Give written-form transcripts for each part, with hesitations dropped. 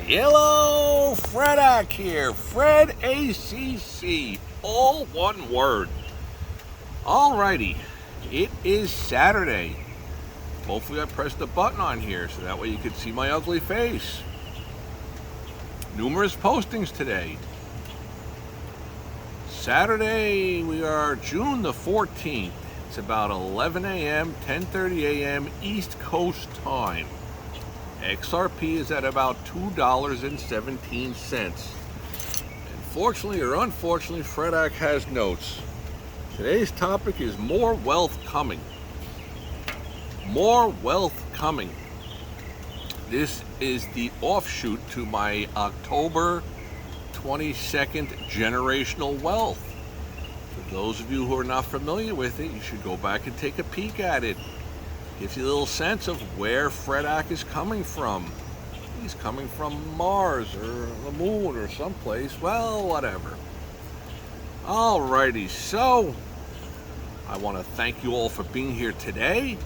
Hello, Fredak here. Fred ACC, all one word. Alrighty, it is Saturday. Hopefully I pressed the button on here so that way you could see my ugly face. Numerous postings today. Saturday, we are June the 14th. It's about 11 a.m., 10:30 a.m. East Coast time. XRP is at about $2.17. And fortunately or unfortunately, Fredak has notes. Today's topic is more wealth coming. More wealth coming. This is the offshoot to my October 22nd generational wealth. For those of you who are not familiar with it, you should go back and take a peek at it. Gives you a little sense of where Fredak is coming from. He's coming from Mars or the moon or someplace. Well, whatever. Alrighty, so I want to thank you all for being here today.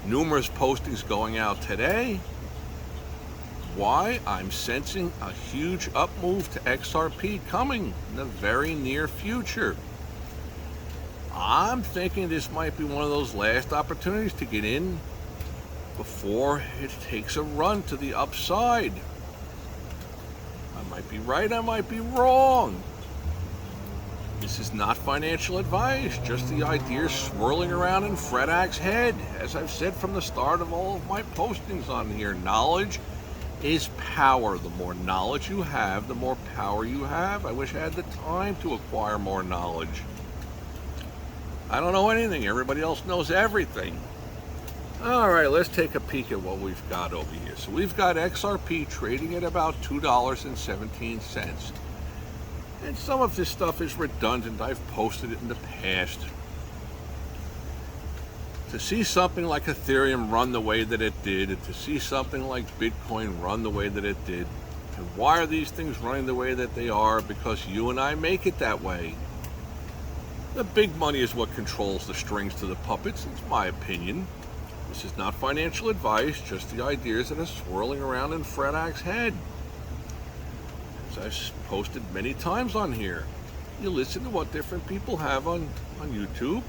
Numerous postings going out today. Why? I'm sensing a huge up move to XRP coming in the very near future. I'm thinking this might be one of those last opportunities to get in before it takes a run to the upside. I might be right, I might be wrong. This is not financial advice, just the ideas swirling around in Fredak's head. As I've said from the start of all of my postings on here, knowledge is power. The more knowledge you have, the more power you have. I wish I had the time to acquire more knowledge. I don't know anything. Everybody else knows everything. All right, let's take a peek at what we've got over here. So we've got XRP trading at about $2.17. And some of this stuff is redundant. I've posted it in the past. To see something like Ethereum run the way that it did, and to see something like Bitcoin run the way that it did, and why are these things running the way that they are? Because you and I make it that way. The big money is what controls the strings to the puppets. It's my opinion. This is not financial advice, just the ideas that are swirling around in Fredak's head. As I've posted many times on here, you listen to what different people have on YouTube.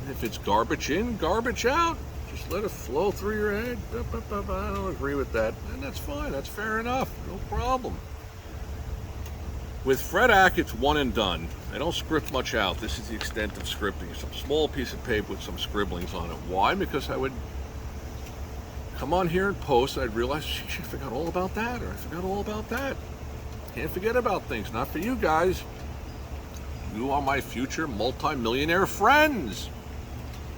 And if it's garbage in, garbage out. Just let it flow through your head. I don't agree with that. And that's fine. That's fair enough. No problem. With Fredak, it's one and done. I don't script much out. This is the extent of scripting. Some small piece of paper with some scribblings on it. Why? Because I would come on here and post, and I'd realize, I forgot all about that, or I forgot all about that. Can't forget about things. Not for you guys. You are my future multi-millionaire friends.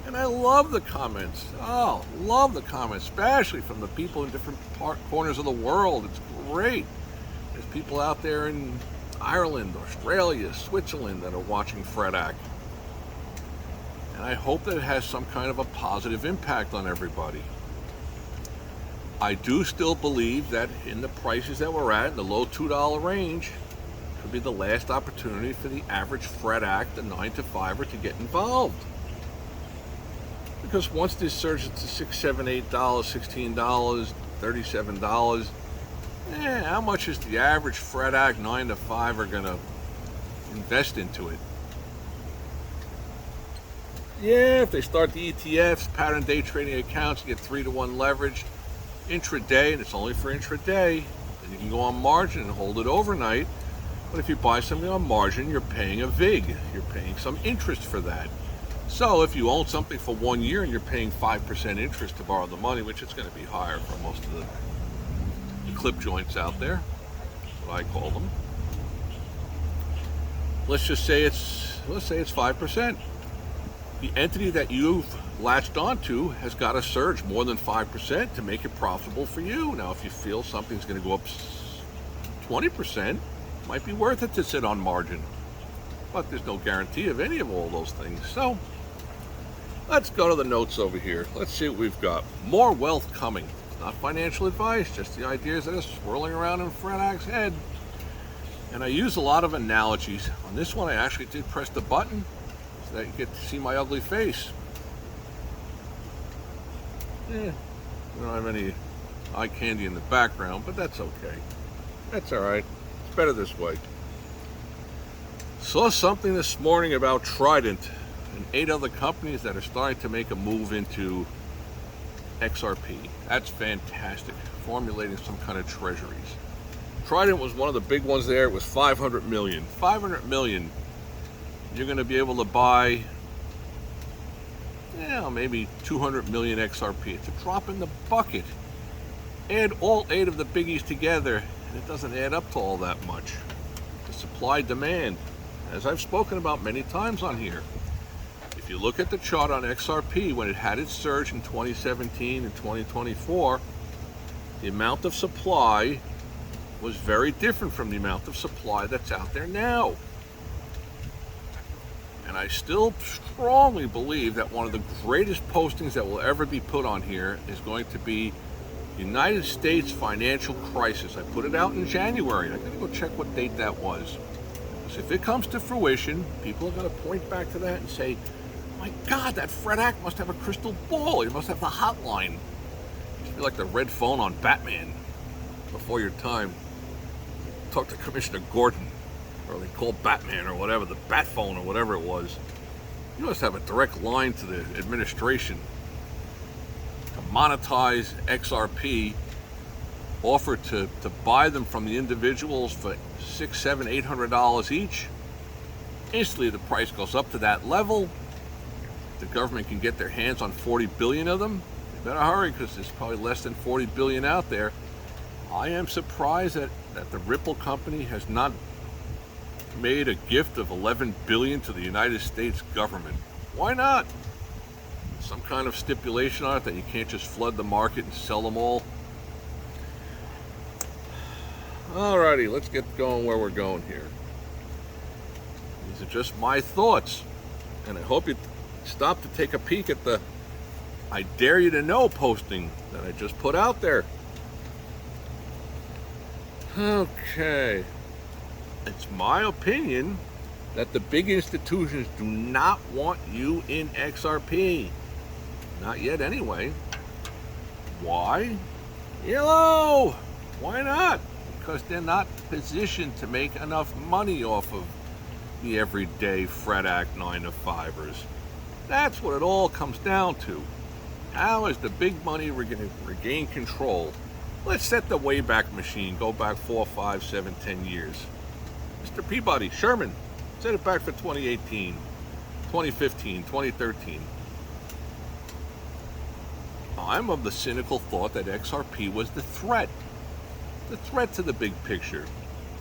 And I love the comments. Oh, love the comments, especially from the people in different corners of the world. It's great. There's people out there in Ireland, Australia, Switzerland that are watching Fredak. And I hope that it has some kind of a positive impact on everybody. I do still believe that in the prices that we're at, in the low $2 range, could be the last opportunity for the average Fredak, the 9 to 5er, to get involved. Because once this surges to $6, $7, $8, $16, $37, how much is the average Fredak 9 to 5er going to invest into it? Yeah, if they start the ETFs, pattern day trading accounts, you get 3-to-1 leverage intraday, and it's only for intraday. Then you can go on margin and hold it overnight. But if you buy something on margin, you're paying a VIG. You're paying some interest for that. So if you own something for 1 year and you're paying 5% interest to borrow the money, which is going to be higher for most of the clip joints out there, what I call them. Let's say it's 5%. The entity that you've latched onto has got to surge more than 5% to make it profitable for you. Now, if you feel something's going to go up 20%, it might be worth it to sit on margin. But there's no guarantee of any of all those things. So let's go to the notes over here. Let's see what we've got. More wealth coming. Not financial advice, just the ideas that are swirling around in Fredak's head. And I use a lot of analogies. On this one, I actually did press the button so that you get to see my ugly face. We don't have any eye candy in the background, but that's okay. That's all right. It's better this way. Saw something this morning about Trident and 8 other companies that are starting to make a move into XRP. That's fantastic. Formulating some kind of treasuries. Trident was one of the big ones there. It was 500 million. 500 million. You're going to be able to buy, maybe 200 million XRP. It's a drop in the bucket. Add all 8 of the biggies together, and it doesn't add up to all that much. The supply demand, as I've spoken about many times on here. If you look at the chart on XRP, when it had its surge in 2017 and 2024, the amount of supply was very different from the amount of supply that's out there now. And I still strongly believe that one of the greatest postings that will ever be put on here is going to be United States financial crisis. I put it out in January. I gotta go check what date that was. Because if it comes to fruition, people are gonna point back to that and say, my God, that Fred Act must have a crystal ball. He must have the hotline. It used to be like the red phone on Batman before your time. Talk to Commissioner Gordon, or they call Batman or whatever, the Bat phone or whatever it was. You must have a direct line to the administration to monetize XRP, offer to buy them from the individuals for $600, $700, $800 each. Instantly the price goes up to that level. The government can get their hands on 40 billion of them. They better hurry, because there's probably less than 40 billion out there. I am surprised that the Ripple company has not made a gift of 11 billion to the United States government. Why not? Some kind of stipulation on it that you can't just flood the market and sell them all. Alrighty, let's get going where we're going here. These are just my thoughts, and I hope you stop to take a peek at the I dare you to know posting that I just put out there. Okay. It's my opinion that the big institutions do not want you in XRP. Not yet anyway. Why? Hello! Why not? Because they're not positioned to make enough money off of the everyday Fred Act 9-to-5ers. That's what it all comes down to. How is the big money going to regain control? Let's set the Wayback Machine, go back 4, 5, 7, 10 years. Mr. Peabody, Sherman, set it back for 2018, 2015, 2013. I'm of the cynical thought that XRP was the threat to the big picture.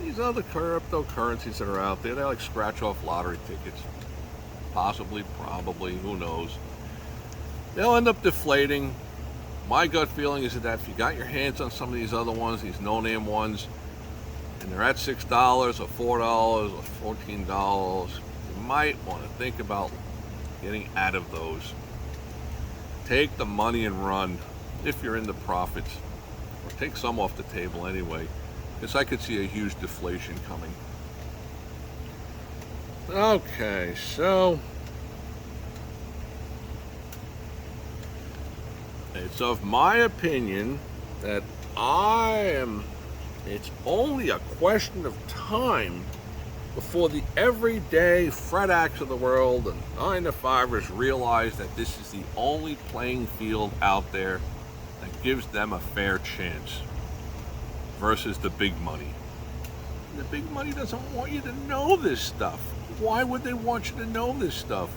These other cryptocurrencies that are out there, they're like scratch-off lottery tickets. Possibly, probably, who knows. They'll end up deflating. My gut feeling is that if you got your hands on some of these other ones, these no-name ones, and they're at $6 or $4 or $14, you might want to think about getting out of those. Take the money and run if you're in the profits, or take some off the table anyway, because I could see a huge deflation coming. Okay, so it's of my opinion that it's only a question of time before the everyday Fred Acts of the world and 9-to-5ers realize that this is the only playing field out there that gives them a fair chance versus the big money. The big money doesn't want you to know this stuff. Why would they want you to know this stuff?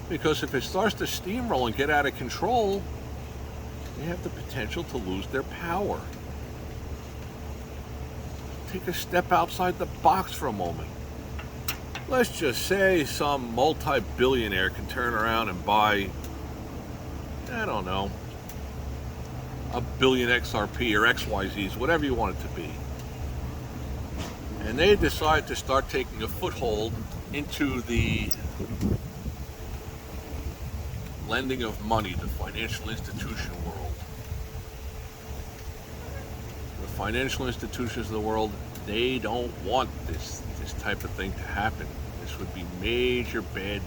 Because if it starts to steamroll and get out of control, they have the potential to lose their power. Take a step outside the box for a moment. Let's just say some multi-billionaire can turn around and buy, I don't know, a billion XRP or XYZs, whatever you want it to be. And they decide to start taking a foothold into the lending of money, the financial institution world. The financial institutions of the world, they don't want this type of thing to happen. This would be major bad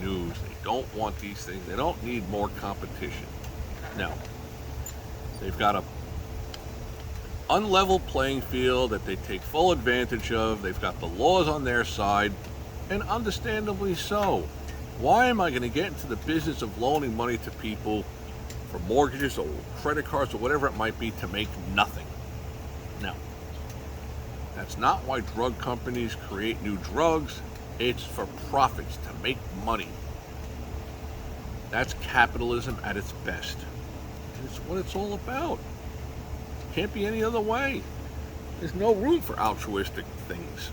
news. They don't want these things. They don't need more competition. No. They've got a unlevel playing field that they take full advantage of. They've got the laws on their side, and understandably so. Why am I going to get into the business of loaning money to people for mortgages or credit cards or whatever it might be to make nothing? No. That's not why drug companies create new drugs. It's for profits, to make money. That's capitalism at its best. It's what it's all about. Can't be any other way. There's no room for altruistic things.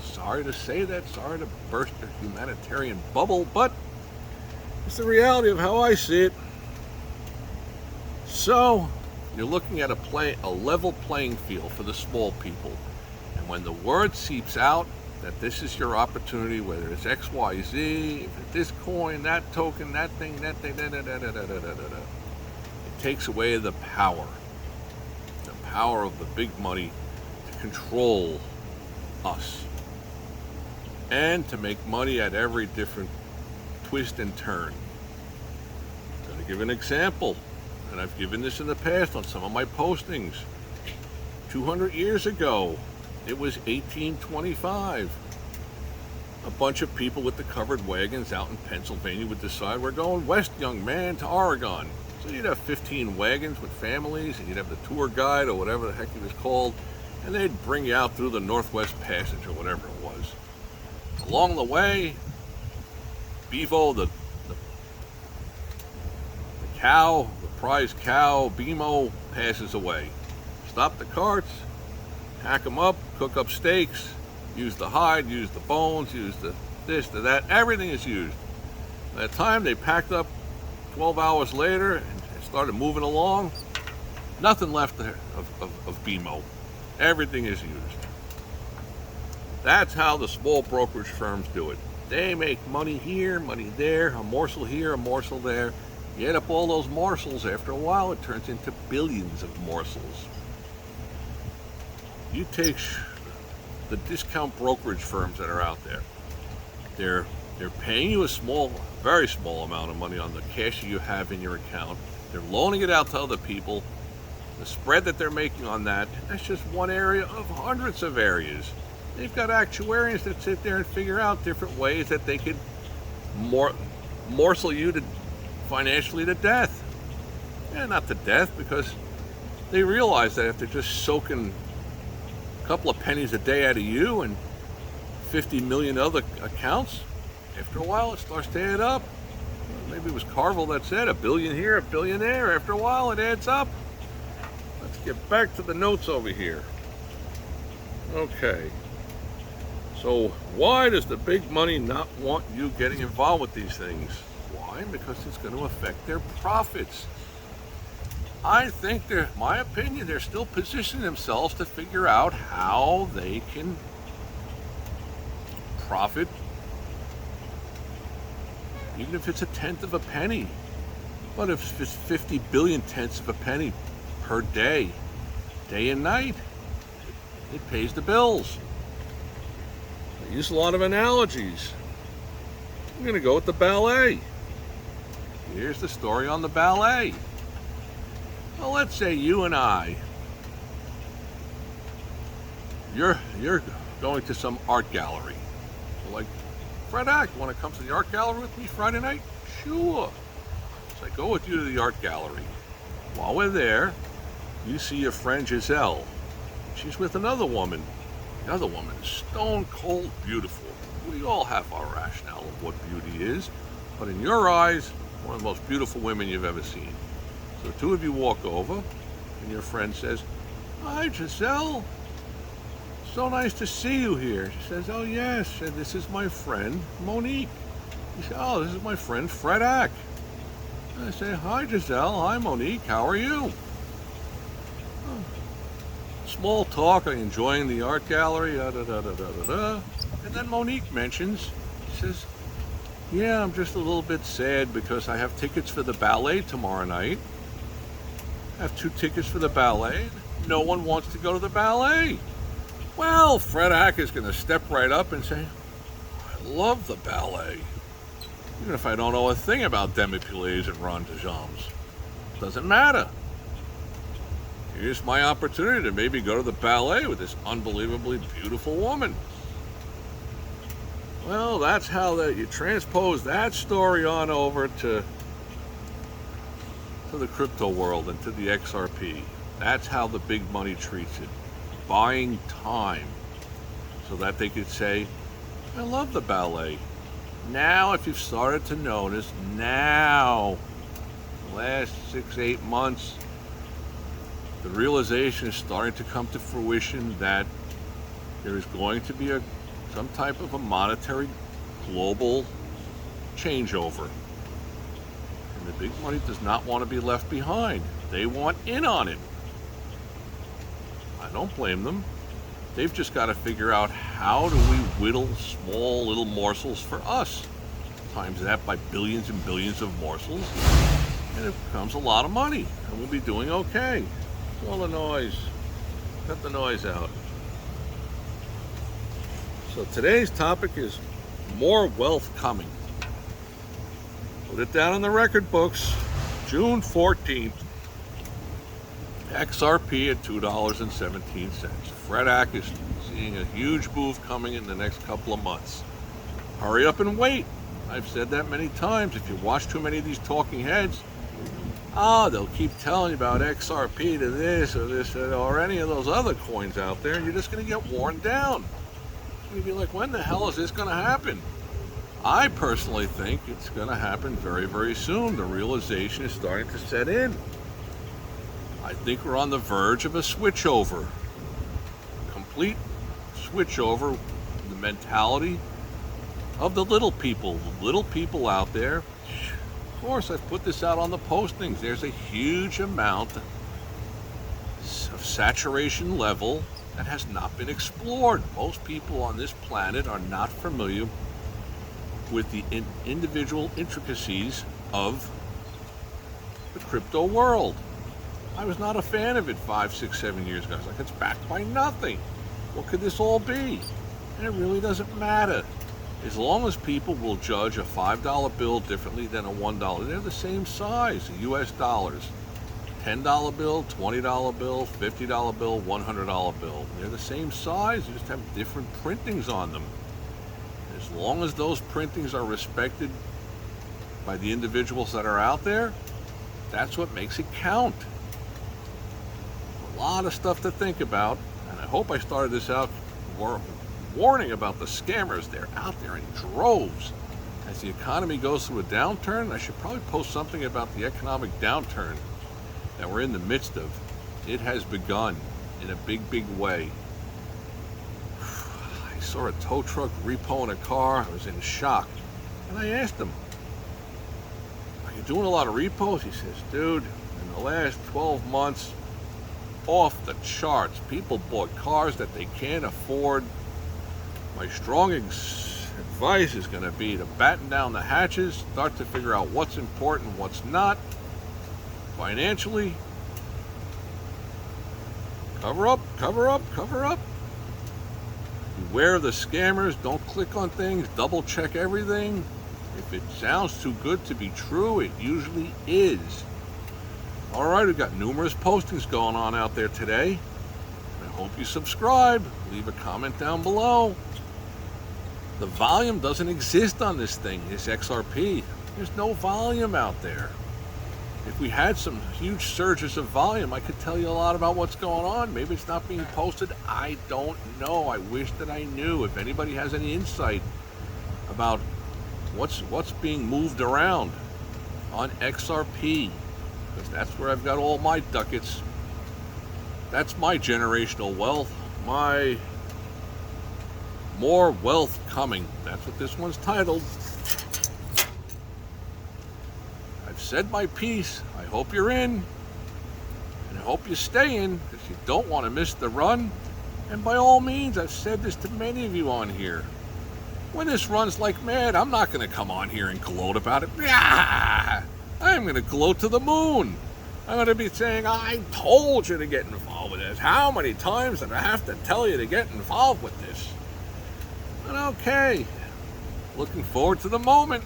Sorry to say that, sorry to burst the humanitarian bubble, but it's the reality of how I see it. So, you're looking at a level playing field for the small people. And when the word seeps out that this is your opportunity, whether it's XYZ, if it's this coin, that token, that thing, it takes away the power of the big money to control us and to make money at every different twist and turn. I'm going to give an example, and I've given this in the past on some of my postings. 200 years ago, it was 1825. A bunch of people with the covered wagons out in Pennsylvania would decide, we're going west, young man, to Oregon. So you'd have 15 wagons with families, and you'd have the tour guide or whatever the heck he was called, and they'd bring you out through the Northwest Passage or whatever it was. Along the way, Bevo, the cow, the prize cow, BMO, passes away. Stop the carts, hack them up, cook up steaks, use the hide, use the bones, use the this, the that, everything is used. By the time they packed up 12 hours later and started moving along, nothing left of BMO. Everything is used. That's how the small brokerage firms do it. They make money here, money there, a morsel here, a morsel there. You add up all those morsels, after a while it turns into billions of morsels. You take the discount brokerage firms that are out there. They're paying you a very small amount of money on the cash you have in your account. They're loaning it out to other people. The spread that they're making on that's just one area of hundreds of areas. They've got actuaries that sit there and figure out different ways that they could morsel you financially to death. Yeah, not to death, because they realize that if they're just soaking a couple of pennies a day out of you and 50 million other accounts, after a while it starts to add up. Maybe it was Carville that said $1 billion here, $1 billion there. After a while it adds up. Let's get back to the notes over here. Okay. So why does the big money not want you getting involved with these things? Why? Because it's going to affect their profits. I think my opinion, they're still positioning themselves to figure out how they can profit, even if it's a tenth of a penny. But if it's 50 billion tenths of a penny per day, day and night, it pays the bills. I use a lot of analogies. I'm going to go with the ballet. Here's the story on the ballet. Well, let's say you and I, you're going to some art gallery. So like, Fred Ack, want to come to the art gallery with me Friday night? Sure. So I go with you to the art gallery. While we're there, you see your friend Giselle. She's with another woman. The other woman is stone cold beautiful. We all have our rationale of what beauty is, but in your eyes, one of the most beautiful women you've ever seen. So the two of you walk over, and your friend says, "Hi, Giselle. So nice to see you here." She says, "Oh, yes, this is my friend, Monique." He says, "Oh, this is my friend, Fred Ack." And I say, "Hi, Giselle. Hi, Monique. How are you?" Oh, small talk, enjoying the art gallery, And then Monique mentions, she says, "Yeah, I'm just a little bit sad because I have tickets for the ballet tomorrow night. I have 2 tickets for the ballet. No one wants to go to the ballet." Well, Fred Ack is going to step right up and say, "I love the ballet. Even if I don't know a thing about demi-pliés and ronde de jambes. Doesn't matter. Here's my opportunity to maybe go to the ballet with this unbelievably beautiful woman. Well, that's how you transpose that story on over to the crypto world and to the XRP. That's how the big money treats it. Buying time so that they could say, I love the ballet. Now, if you've started to notice, now, the last 6-8 months, the realization is starting to come to fruition that there is going to be some type of a monetary global changeover. And the big money does not want to be left behind. They want in on it. I don't blame them. They've just got to figure out how do we whittle small little morsels for us. Times that by billions and billions of morsels, and it becomes a lot of money, and we'll be doing okay. All the noise. Cut the noise out. So today's topic is more wealth coming. Put it down in the record books. June 14th. XRP at $2.17. Fred Ack is seeing a huge move coming in the next couple of months. Hurry up and wait. I've said that many times. If you watch too many of these talking heads, they'll keep telling you about XRP to this or any of those other coins out there, and you're just going to get worn down. You'll be like, when the hell is this going to happen? I personally think it's going to happen very, very soon. The realization is starting to set in. I think we're on the verge of a switchover. Complete switchover in the mentality of the little people out there. Of course, I've put this out on the postings. There's a huge amount of saturation level that has not been explored. Most people on this planet are not familiar with the individual intricacies of the crypto world. I was not a fan of it 5, 6, 7 years ago. I was like, it's backed by nothing. What could this all be? And it really doesn't matter. As long as people will judge a $5 bill differently than a $1, they're the same size, US dollars. $10 bill, $20 bill, $50 bill, $100 bill. They're the same size, they just have different printings on them. As long as those printings are respected by the individuals that are out there, that's what makes it count. A lot of stuff to think about, and I hope I started this out warning about the scammers. They're out there in droves. As the economy goes through a downturn, I should probably post something about the economic downturn that we're in the midst of. It has begun in a big, big way. I saw a tow truck repoing a car. I was in shock. And I asked him, are you doing a lot of repos? He says, dude, in the last 12 months, off the charts. People bought cars that they can't afford. My strong advice is going to be to batten down the hatches, start to figure out what's important, what's not. Financially, cover up, cover up, cover up. Beware of the scammers. Don't click on things. Double check everything. If it sounds too good to be true, it usually is. All right, we've got numerous postings going on out there today. I hope you subscribe. Leave a comment down below. The volume doesn't exist on this thing, this XRP. There's no volume out there. If we had some huge surges of volume, I could tell you a lot about what's going on. Maybe it's not being posted. I don't know. I wish that I knew. If anybody has any insight about what's being moved around on XRP, because that's where I've got all my ducats. That's my generational wealth. My more wealth coming. That's what this one's titled. I've said my piece. I hope you're in. And I hope you stay in, because you don't want to miss the run. And by all means, I've said this to many of you on here. When this runs like mad, I'm not going to come on here and gloat about it. Yeah! I'm going to gloat to the moon. I'm going to be saying, I told you to get involved with this. How many times did I have to tell you to get involved with this? But okay. Looking forward to the moment.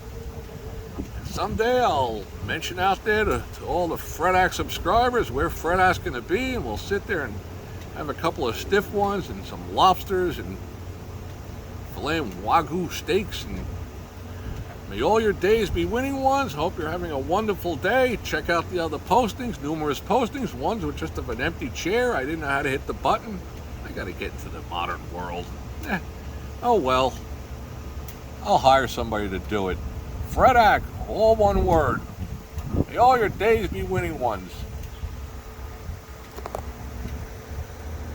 someday I'll mention out there to all the Fredac subscribers where Fredac's going to be, and we'll sit there and have a couple of stiff ones and some lobsters and filet and wagyu steaks, and may all your days be winning ones. Hope you're having a wonderful day. Check out the other postings, numerous postings, ones with just of an empty chair. I didn't know how to hit the button. I got to get into the modern world. Oh well, I'll hire somebody to do it. Fredac, all one word. May all your days be winning ones.